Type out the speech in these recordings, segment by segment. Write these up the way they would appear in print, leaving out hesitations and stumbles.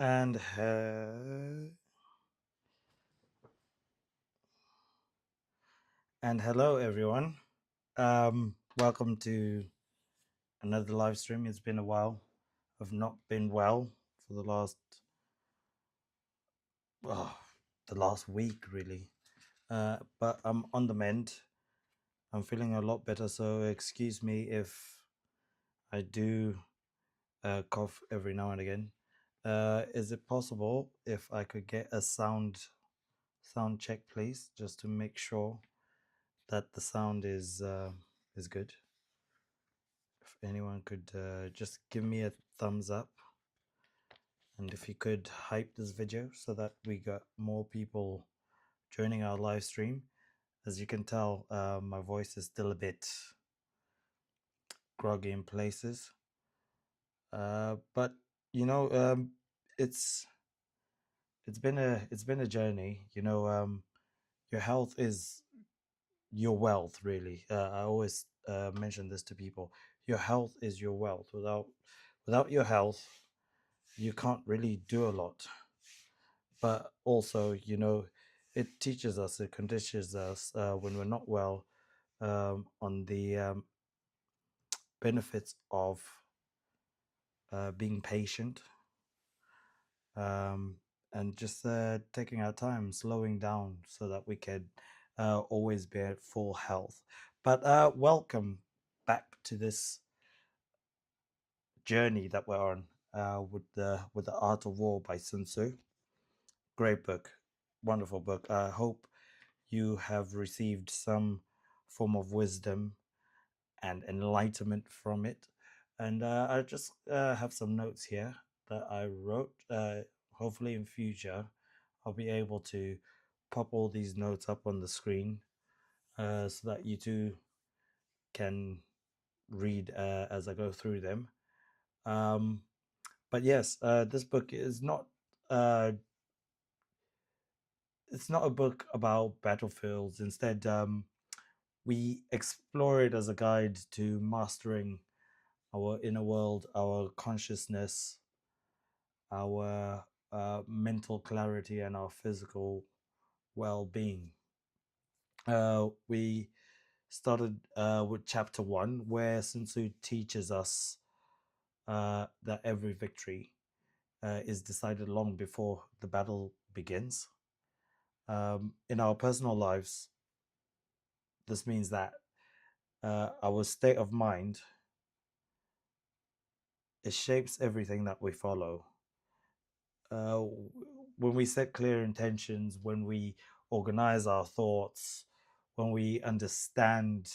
And hello everyone. Welcome to another live stream. It's been a while. I've not been well for oh, the last week really. But I'm on the mend. I'm feeling a lot better. So excuse me if I do cough every now and again. Is it possible if I could get a sound check, please, just to make sure that the sound is good? If anyone could just give me a thumbs up, and if you could hype this video so that we got more people joining our live stream. As you can tell, my voice is still a bit groggy in places, but you know, it's it's been a journey. Your health is your wealth, really. I always mention this to people. Your health is your wealth. Without your health, you can't really do a lot. But also, it teaches us, it conditions us when we're not well, on the benefits of being patient, um, and just taking our time, slowing down so that we can always be at full health. But welcome back to this journey that we're on with the Art of War by Sun Tzu. Great book, wonderful book. I hope you have received some form of wisdom and enlightenment from it. And I just have some notes here that I wrote. Hopefully, in future, I'll be able to pop all these notes up on the screen so that you too can read as I go through them. Um, but yes, this book is not. It's not a book about battlefields. Instead, we explore it as a guide to mastering our inner world, our consciousness, our mental clarity, and our physical well being. We started with chapter one, where Sun Tzu teaches us that every victory is decided long before the battle begins. In our personal lives, this means that our state of mind, it shapes everything that we follow. uh, when we set clear intentions, when we organize our thoughts, when we understand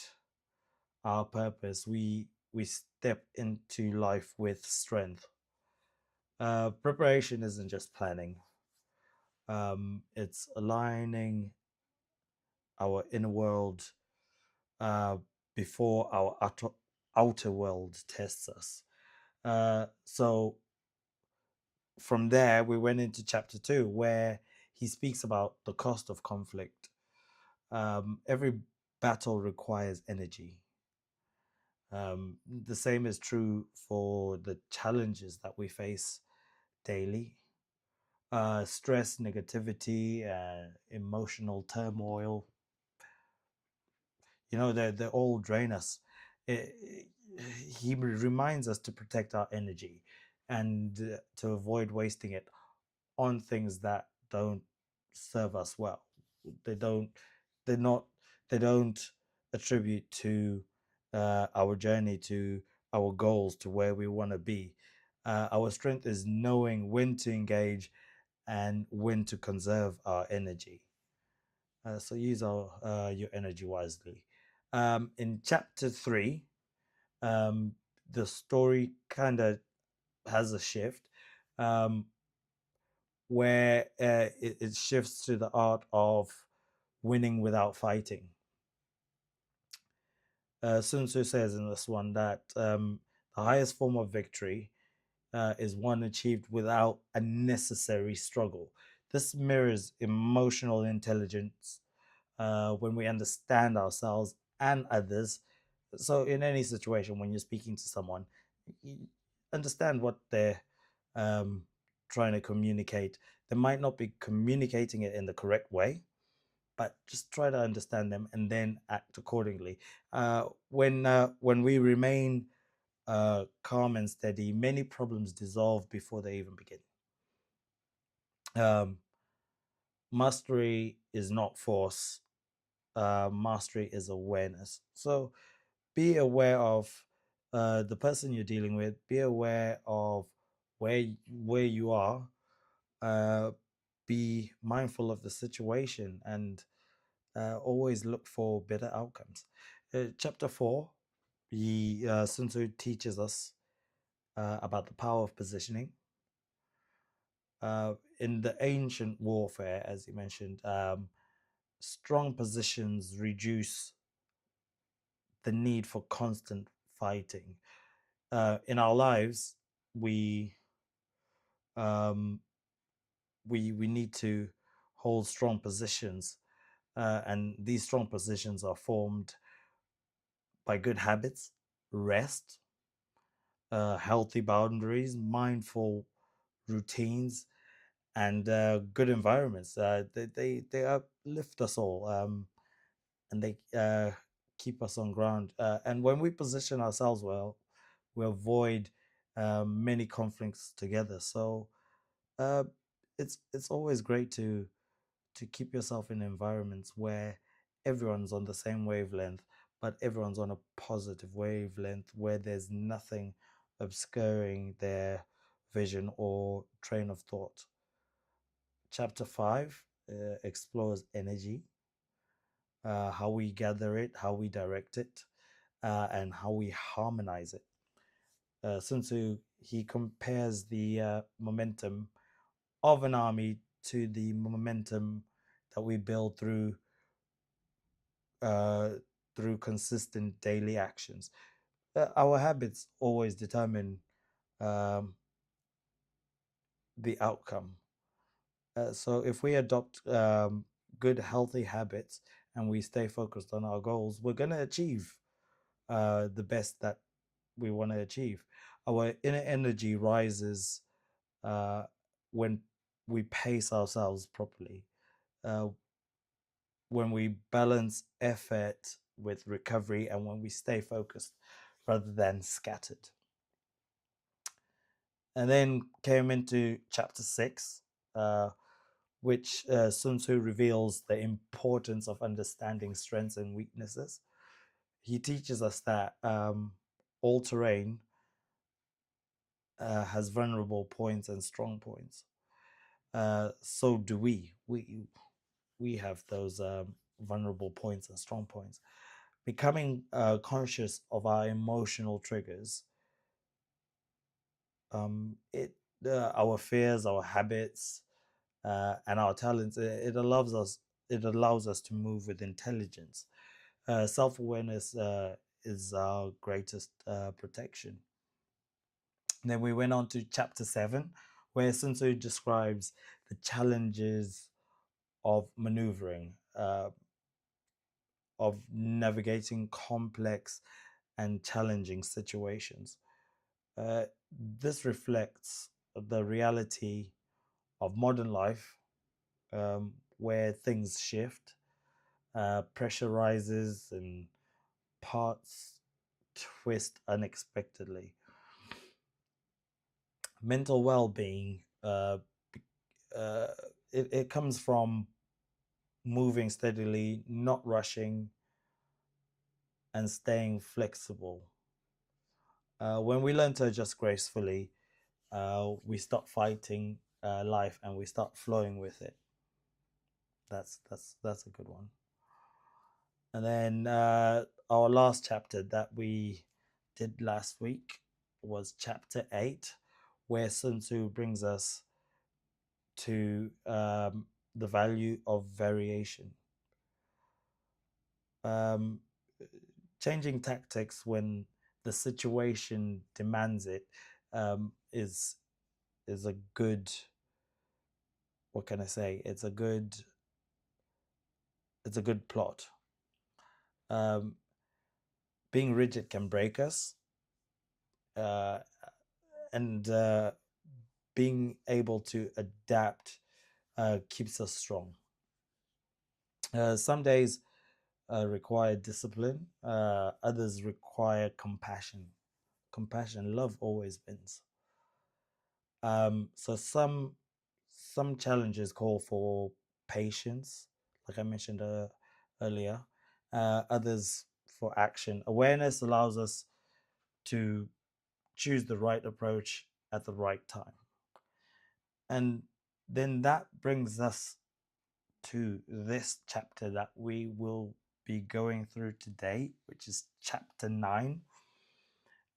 our purpose, we step into life with strength. Preparation isn't just planning; it's aligning our inner world uh, before our outer world tests us. So from there, we went into chapter two, where he speaks about the cost of conflict. Every battle requires energy. The same is true for the challenges that we face daily. Stress, negativity, emotional turmoil, they all drain us. It, he reminds us to protect our energy and to avoid wasting it on things that don't serve us well. They don't. They're not. They don't attribute to our journey, to our goals, to where we want to be. Our strength is knowing when to engage and when to conserve our energy. So use your energy wisely. In chapter three, um, the story kind of has a shift. Um, where it shifts to the art of winning without fighting. Sun Tzu says in this one that the highest form of victory is one achieved without unnecessary struggle. This mirrors emotional intelligence when we understand ourselves and others. So, in any situation, when you're speaking to someone, you understand what they're um, trying to communicate. They might not be communicating it in the correct way, but just try to understand them and then act accordingly. When we remain calm and steady, many problems dissolve before they even begin. Um, Mastery is not force. Mastery is awareness. So be aware of the person you're dealing with. Be aware of where you are. Uh, be mindful of the situation and always look for better outcomes. Chapter 4, Sun Tzu teaches us about the power of positioning. In the ancient warfare, as you mentioned, strong positions reduce the need for constant fighting. In our lives, we um, we need to hold strong positions, and these strong positions are formed by good habits, rest, healthy boundaries, mindful routines, and good environments. They uplift us all, and they keep us on ground. And when we position ourselves well, we avoid many conflicts together. So uh, it's always great to keep yourself in environments where everyone's on the same wavelength, but everyone's on a positive wavelength where there's nothing obscuring their vision or train of thought. Chapter 5 explores energy, how we gather it, how we direct it, and how we harmonize it. Sun Tzu, he compares the momentum of an army to the momentum that we build uh, through consistent daily actions. Our habits always determine um, the outcome. So if we adopt good, healthy habits and we stay focused on our goals, we're going to achieve the best that we want to achieve. Our inner energy rises uh, when we pace ourselves properly, uh, when we balance effort with recovery, and when we stay focused rather than scattered. And then came into chapter 6, which Sun Tzu reveals the importance of understanding strengths and weaknesses. He teaches us that all terrain has vulnerable points and strong points. So do we. We have those vulnerable points and strong points. Becoming conscious of our emotional triggers, it our fears, our habits, and our talents. It allows us to move with intelligence. Self-awareness is our greatest protection. And then we went on to chapter 7, where Sun Tzu describes the challenges of maneuvering, of navigating complex and challenging situations. Uh, this reflects the reality of modern life, where things shift, pressure rises, and parts twist unexpectedly. Mental well being, uh, it comes from moving steadily, not rushing, and staying flexible. When we learn to adjust gracefully, we stop fighting life and we start flowing with it. That's a good one. And then our last chapter that we did last week was chapter 8, where Sun Tzu brings us to the value of variation. Um, Changing tactics when the situation demands it is a good, what can I say? It's a good plot. Um, Being rigid can break us, uh, and being able to adapt keeps us strong. Some days require discipline, others require compassion. Compassion, love always wins. So some challenges call for patience, like I mentioned earlier. Others for action. Awareness allows us to choose the right approach at the right time, and then that brings us to this chapter that we will be going through today, which is chapter 9,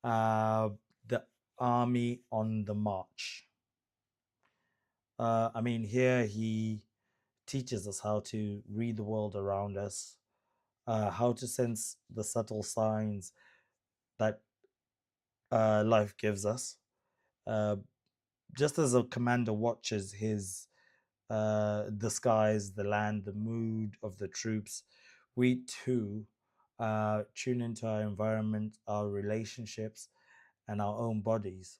uh, the army on the march. I mean, here he teaches us how to read the world around us, how to sense the subtle signs that life gives us. Uh, just as a commander watches his the skies, the land, the mood of the troops, we too tune into our environment, our relationships, and our own bodies.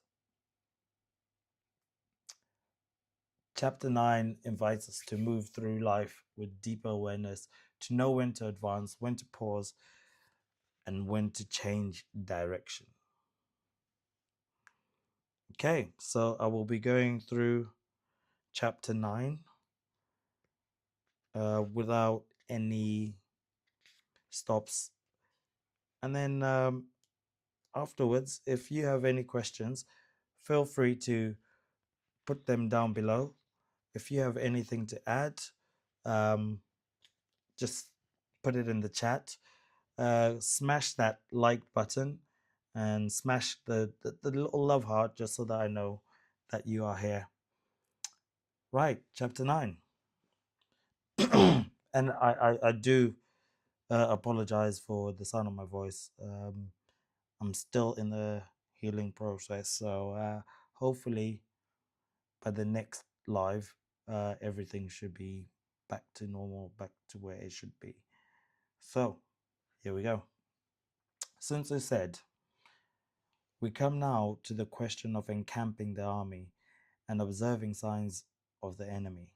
Chapter 9 invites us to move through life with deeper awareness, to know when to advance, when to pause, and when to change direction. Okay, so I will be going through chapter 9 without any stops. And then afterwards, if you have any questions, feel free to put them down below. If you have anything to add, um, just put it in the chat. Smash that like button and smash the little love heart just so that I know that you are here. Right, chapter 9. And I do apologize for the sound of my voice. I'm still in the healing process, so hopefully by the next live, everything should be back to normal, back to where it should be. So here we go. Since I said, we come now to the question of encamping the army and observing signs of the enemy.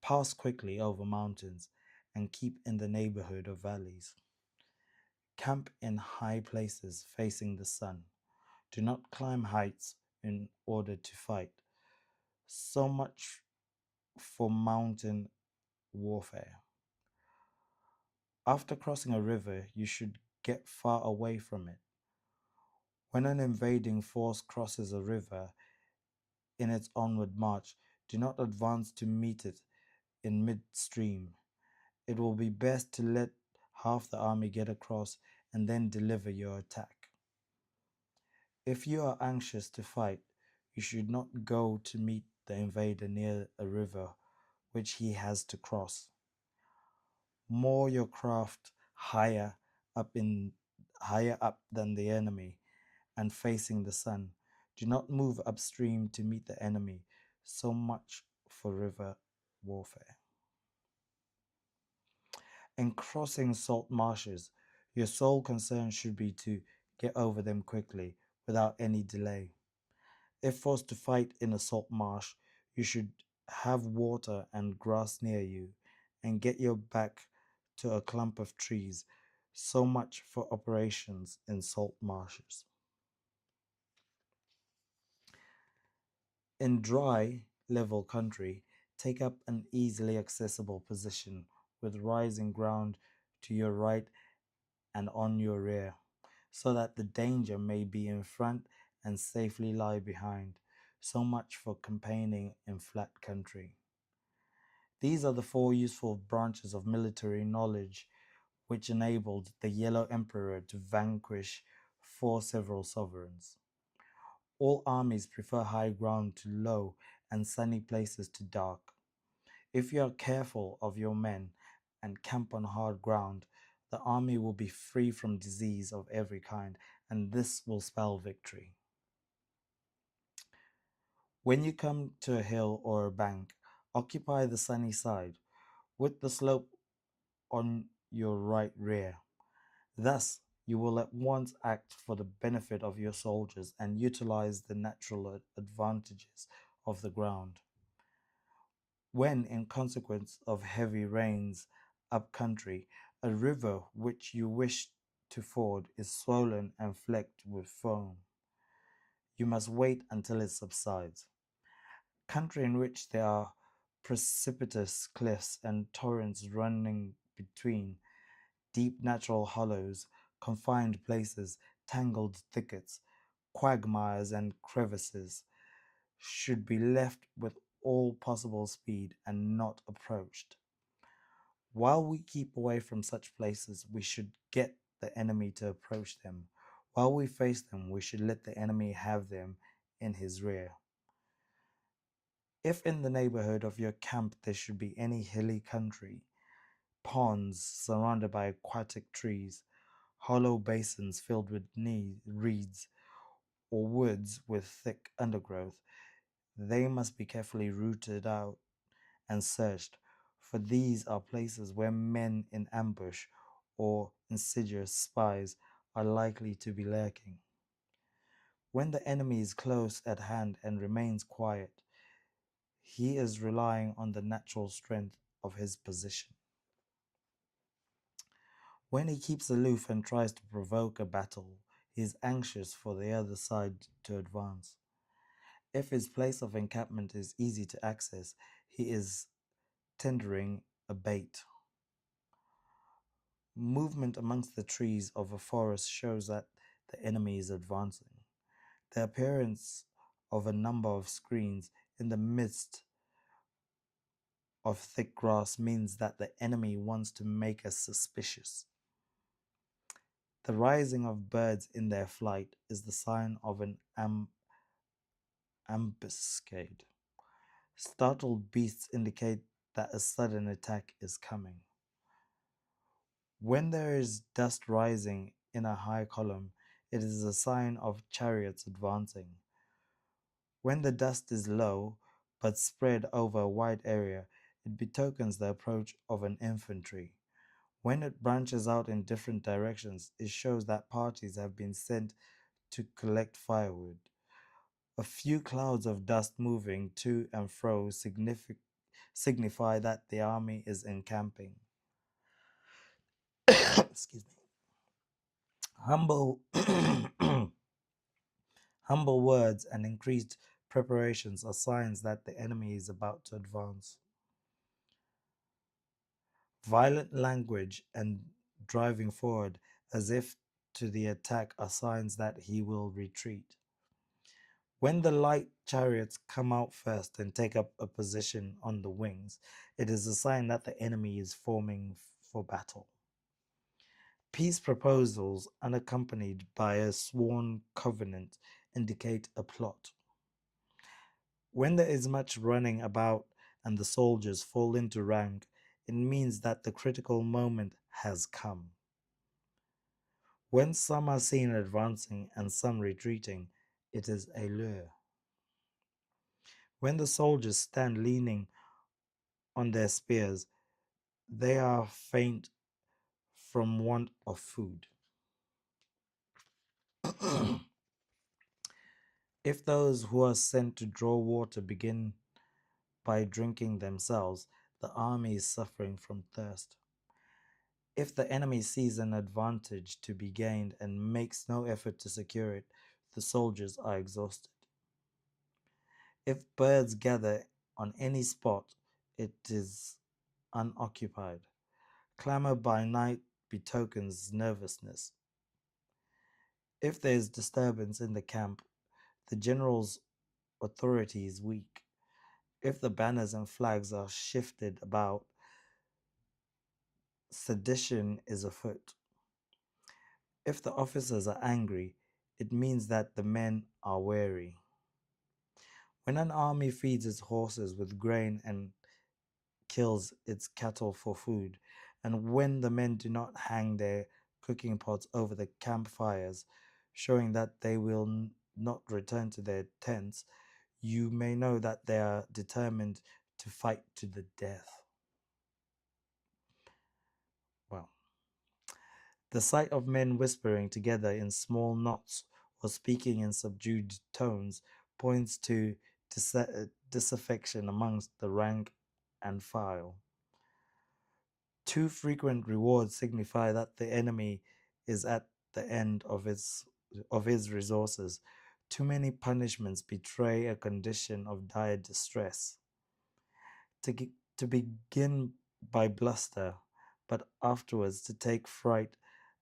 Pass quickly over mountains and keep in the neighborhood of valleys. Camp in high places facing the sun. Do not climb heights in order to fight. So much for mountain warfare. After crossing a river, you should get far away from it. When an invading force crosses a river in its onward march, do not advance to meet it in midstream. It will be best to let half the army get across and then deliver your attack. If you are anxious to fight, you should not go to meet the invader near a river which he has to cross. Moor your craft higher up than the enemy and facing the sun. Do not move upstream to meet the enemy. So much for river warfare. In crossing salt marshes, your sole concern should be to get over them quickly without any delay. If forced to fight in a salt marsh, you should have water and grass near you and get your back to a clump of trees. So much for operations in salt marshes. In dry, level country, take up an easily accessible position with rising ground to your right and on your rear, so that the danger may be in front and safely lie behind. So much for campaigning in flat country. These are the 4 useful branches of military knowledge which enabled the Yellow Emperor to vanquish 4 several sovereigns. All armies prefer high ground to low and sunny places to dark. If you are careful of your men and camp on hard ground, the army will be free from disease of every kind, and this will spell victory. When you come to a hill or a bank, occupy the sunny side, with the slope on your right rear. Thus, you will at once act for the benefit of your soldiers and utilize the natural advantages of the ground. When, in consequence of heavy rains up country, a river which you wish to ford is swollen and flecked with foam, you must wait until it subsides. Country in which there are precipitous cliffs and torrents running between, deep natural hollows, confined places, tangled thickets, quagmires, and crevices, should be left with all possible speed and not approached. While we keep away from such places, we should get the enemy to approach them. While we face them, we should let the enemy have them in his rear. If in the neighborhood of your camp there should be any hilly country, ponds surrounded by aquatic trees, hollow basins filled with reeds, or woods with thick undergrowth, they must be carefully rooted out and searched, for these are places where men in ambush or insidious spies are likely to be lurking. When the enemy is close at hand and remains quiet, he is relying on the natural strength of his position. When he keeps aloof and tries to provoke a battle, he is anxious for the other side to advance. If his place of encampment is easy to access, he is tendering a bait. Movement amongst the trees of a forest shows that the enemy is advancing. The appearance of a number of screens in the midst of thick grass means that the enemy wants to make us suspicious. The rising of birds in their flight is the sign of an ambuscade. Startled beasts indicate that a sudden attack is coming. When there is dust rising in a high column, it is a sign of chariots advancing. When the dust is low, but spread over a wide area, it betokens the approach of an infantry. When it branches out in different directions, it shows that parties have been sent to collect firewood. A few clouds of dust moving to and fro signify that the army is encamping. Excuse me. Humble, humble words and increased preparations are signs that the enemy is about to advance. Violent language and driving forward as if to the attack are signs that he will retreat. When the light chariots come out first and take up a position on the wings, it is a sign that the enemy is forming for battle. Peace proposals unaccompanied by a sworn covenant indicate a plot. When there is much running about and the soldiers fall into rank, it means that the critical moment has come. When some are seen advancing and some retreating, it is a lure. When the soldiers stand leaning on their spears, they are faint from want of food. If those who are sent to draw water begin by drinking themselves, the army is suffering from thirst. If the enemy sees an advantage to be gained and makes no effort to secure it, the soldiers are exhausted. If birds gather on any spot, it is unoccupied. Clamor by night betokens nervousness. If there is disturbance in the camp, the general's authority is weak. If the banners and flags are shifted about, sedition is afoot. If the officers are angry, it means that the men are weary. When an army feeds its horses with grain and kills its cattle for food, and when the men do not hang their cooking pots over the campfires, showing that they will not return to their tents, you may know that they are determined to fight to the death. Well, the sight of men whispering together in small knots or speaking in subdued tones points to disaffection amongst the rank and file. Too frequent rewards signify that the enemy is at the end of his resources. Too many punishments betray a condition of dire distress. To begin by bluster, but afterwards to take fright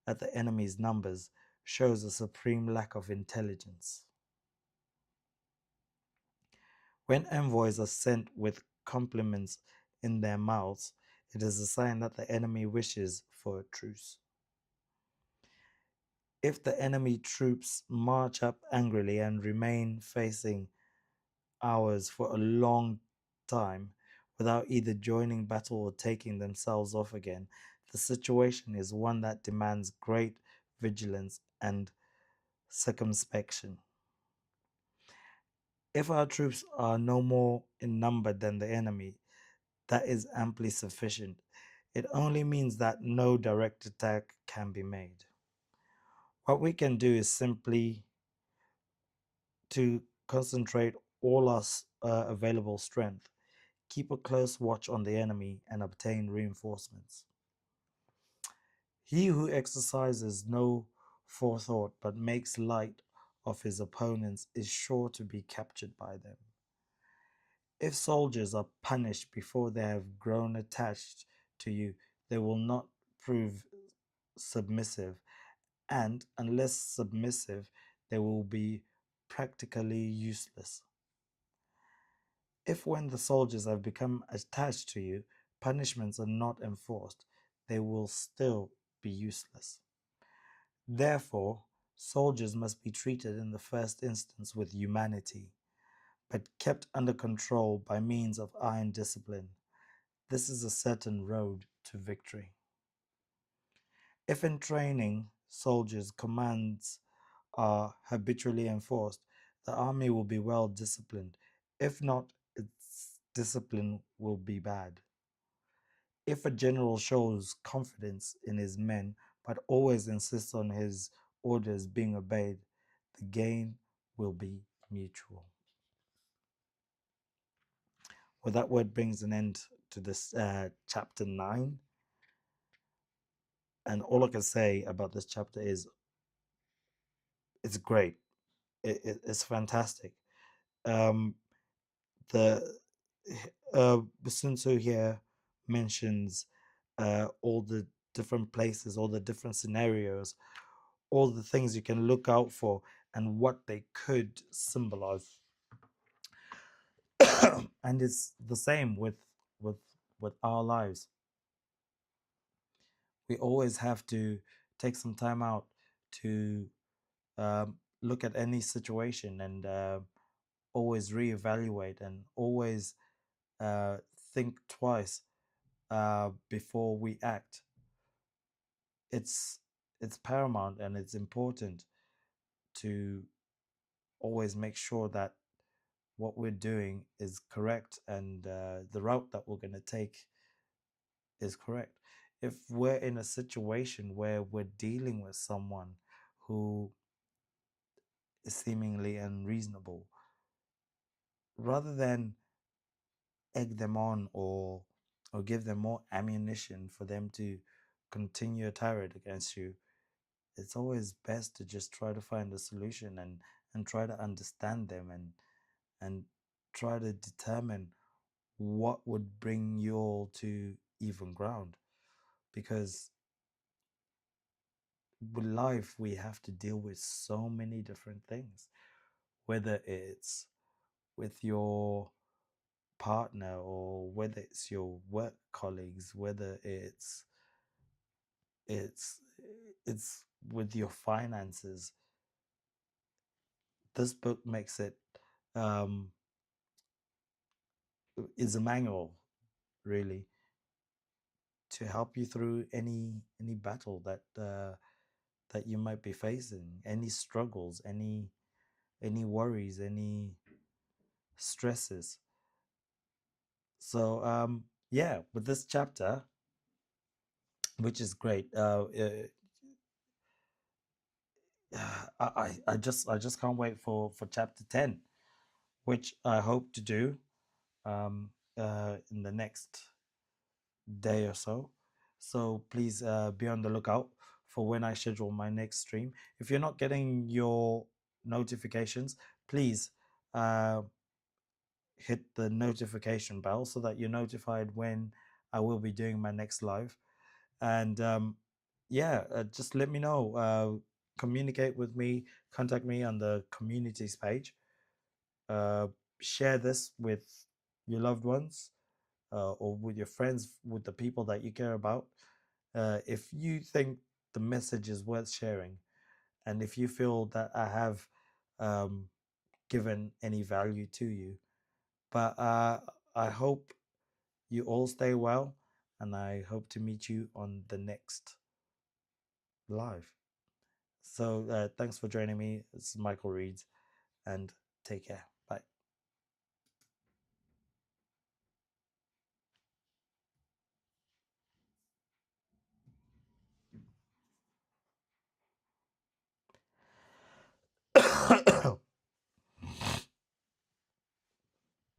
at the enemy's numbers, shows a supreme lack of intelligence. When envoys are sent with compliments in their mouths, it is a sign that the enemy wishes for a truce. If the enemy troops march up angrily and remain facing ours for a long time without either joining battle or taking themselves off again, the situation is one that demands great vigilance and circumspection. If our troops are no more in number than the enemy, that is amply sufficient. It only means that no direct attack can be made. What we can do is simply to concentrate all our available strength, keep a close watch on the enemy, and obtain reinforcements. He who exercises no forethought but makes light of his opponents is sure to be captured by them. If soldiers are punished before they have grown attached to you, they will not prove submissive, and unless submissive, they will be practically useless. If, when the soldiers have become attached to you, punishments are not enforced, they will still be useless. Therefore, soldiers must be treated in the first instance with humanity, but kept under control by means of iron discipline. This is a certain road to victory. If in training soldiers' commands are habitually enforced, the army will be well disciplined. If not, its discipline will be bad. If a general shows confidence in his men but always insists on his orders being obeyed, the gain will be mutual. Well, that word brings an end to this chapter 9. And all I can say about this chapter is it's great. It's fantastic. Um, the Sun Tzu here mentions all the different places, all the different scenarios, all the things you can look out for, and what they could symbolize. And it's the same with with our lives. We always have to take some time out to look at any situation and always reevaluate and always uh, think twice before we act. It's it's paramount and it's important to always make sure that what we're doing is correct and the route that we're going to take is correct. If we're in a situation where we're dealing with someone who is seemingly unreasonable, rather than egg them on or give them more ammunition for them to continue a tirade against you, it's always best to just try to find a solution and try to understand them and try to determine what would bring you all to even ground. Because with life we have to deal with so many different things, whether it's with your partner or whether it's your work colleagues, whether it's it's with your finances. This book makes it um is a manual, really, to help you through any battle that you might be facing, any struggles, any worries, any stresses. So yeah, with this chapter, which is great, I just can't wait for chapter 10. which I hope to do in the next day or so. So please be on the lookout for when I schedule my next stream. If you're not getting your notifications, please uh, hit the notification bell so that you're notified when I will be doing my next live. And yeah, just let me know. Communicate with me, contact me on the communities page. Uh, Share this with your loved ones or with your friends, with the people that you care about. If you think the message is worth sharing, and if you feel that I have um, given any value to you, but I hope you all stay well, and I hope to meet you on the next live. So thanks for joining me. It's Michael Reeds, and take care.